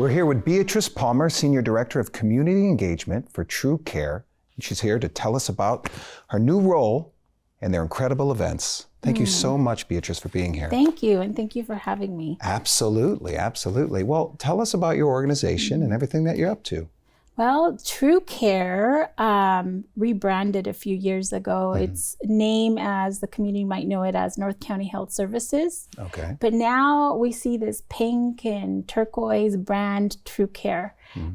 We're here with Beatrice Palmer, Senior Director of Community Engagement for TrueCare. She's here to tell us about her new role and their incredible events. Thank you so much, Beatrice, for being here. Thank you, and thank you for having me. Absolutely, absolutely. Well, tell us about your organization and everything that you're up to. Well, TrueCare rebranded a few years ago. Its name, as the community might know it, as North County Health Services. Okay. But now we see this pink and turquoise brand, TrueCare.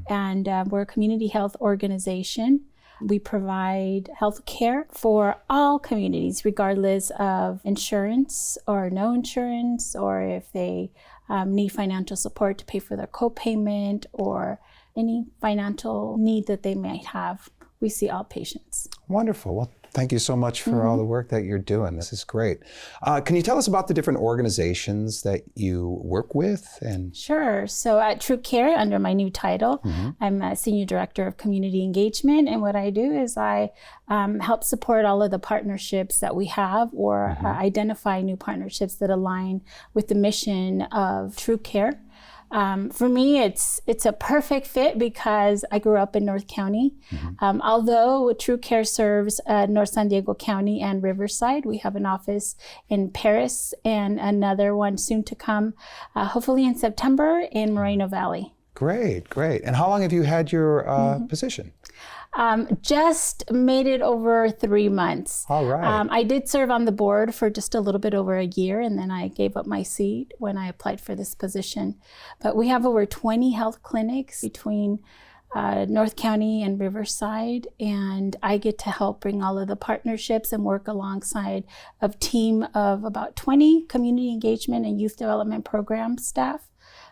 And we're a community health organization. We provide health care for all communities, regardless of insurance or no insurance, or if they need financial support to pay for their co-payment or any financial need that they might have. We see all patients. Wonderful. Well, thank you so much for all the work that you're doing. This is great. Can you tell us about the different organizations that you work with? Sure. So at TrueCare, under my new title, I'm a Senior Director of Community Engagement. And what I do is I help support all of the partnerships that we have, or identify new partnerships that align with the mission of TrueCare. For me, it's a perfect fit because I grew up in North County. Although TrueCare serves North San Diego County and Riverside, we have an office in Paris and another one soon to come, hopefully in September, in Moreno Valley. Great, great. And how long have you had your position? Just made it over 3 months. All right. I did serve on the board for just a little bit over a year, and then I gave up my seat when I applied for this position. But we have over 20 health clinics between North County and Riverside, and I get to help bring all of the partnerships and work alongside a team of about 20 community engagement and youth development program staff.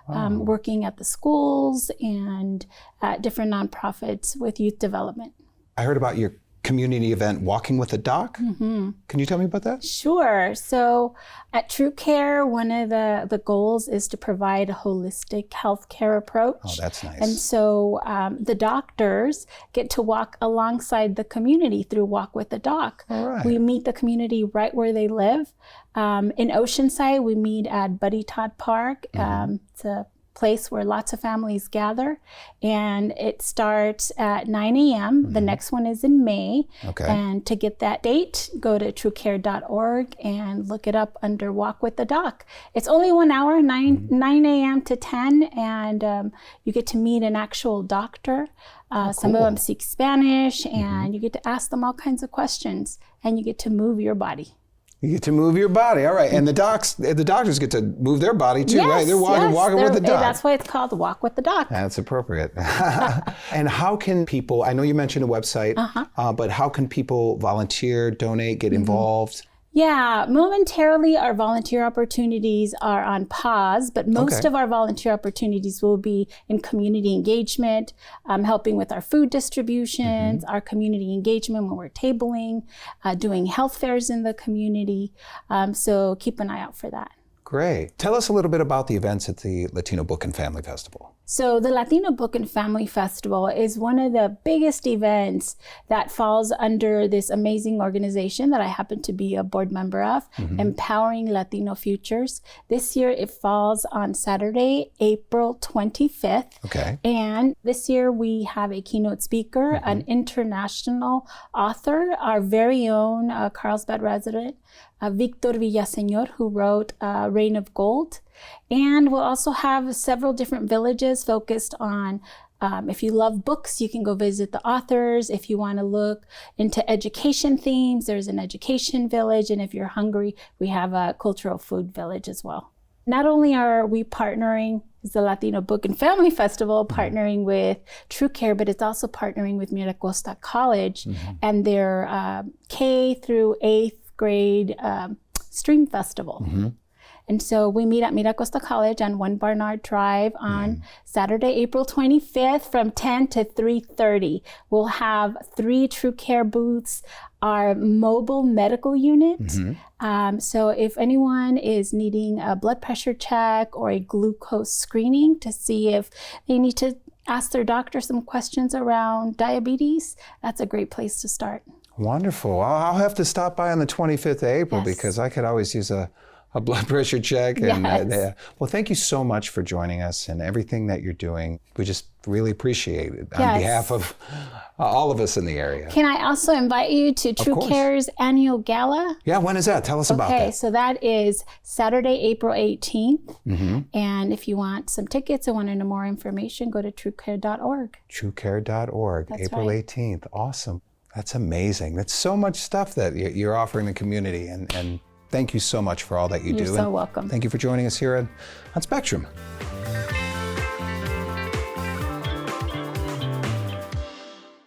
Working at the schools and at different nonprofits with youth development. I heard about your community event, Walking with a Doc. Can you tell me about that? Sure. So at TrueCare, one of the goals is to provide a holistic healthcare approach. Oh, that's nice. And so the doctors get to walk alongside the community through Walk with the Doc. All right. We meet the community right where they live. In Oceanside, we meet at Buddy Todd Park. It's a place where lots of families gather, and it starts at 9 a.m. The next one is in May. Okay. And to get that date, go to truecare.org and look it up under Walk with the Doc. It's only 1 hour, 9 a.m. to 10, and you get to meet an actual doctor. Some of them speak Spanish, and you get to ask them all kinds of questions, and you get to move your body. You get to move your body, all right. And the doctors get to move their body too, right? They're walking with the doc. That's why it's called Walk with the Doc. That's appropriate. And how can people, I know you mentioned a website, but how can people volunteer, donate, get involved? Yeah, momentarily our volunteer opportunities are on pause, but most of our volunteer opportunities will be in community engagement, helping with our food distributions, our community engagement when we're tabling, doing health fairs in the community. So keep an eye out for that. Great. Tell us a little bit about the events at the Latino Book and Family Festival. So the Latino Book and Family Festival is one of the biggest events that falls under this amazing organization that I happen to be a board member of, Empowering Latino Futures. This year it falls on Saturday, April 25th. Okay. And this year we have a keynote speaker, an international author, our very own Carlsbad resident, Victor Villaseñor, who wrote Reign of Gold. And we'll also have several different villages focused on, if you love books, you can go visit the authors. If you want to look into education themes, there's an education village. And if you're hungry, we have a cultural food village as well. Not only are we partnering, it's the Latino Book and Family Festival, partnering with TrueCare, but it's also partnering with Miracosta College and their K through 8th grade Stream Festival. And so we meet at Miracosta College on 1 Barnard Drive on Saturday, April 25th from 10 to 3:30. We'll have 3 TrueCare booths, our mobile medical unit. So if anyone is needing a blood pressure check or a glucose screening to see if they need to ask their doctor some questions around diabetes, that's a great place to start. Wonderful. I'll have to stop by on the 25th of April because I could always use a a blood pressure check. And, Yes. well, thank you so much for joining us and everything that you're doing. We just really appreciate it on Yes. behalf of all of us in the area. Can I also invite you to TrueCare's annual gala? Yeah, when is that? Tell us about Okay, that. so that is Saturday, April 18th. Mm-hmm. And if you want some tickets or want to know more information, go to TrueCare.org. TrueCare.org, That's April right. 18th. Awesome. That's amazing. That's so much stuff that you're offering the community. And thank you so much for all that you do. You're so And welcome. thank you for joining us here on Spectrum.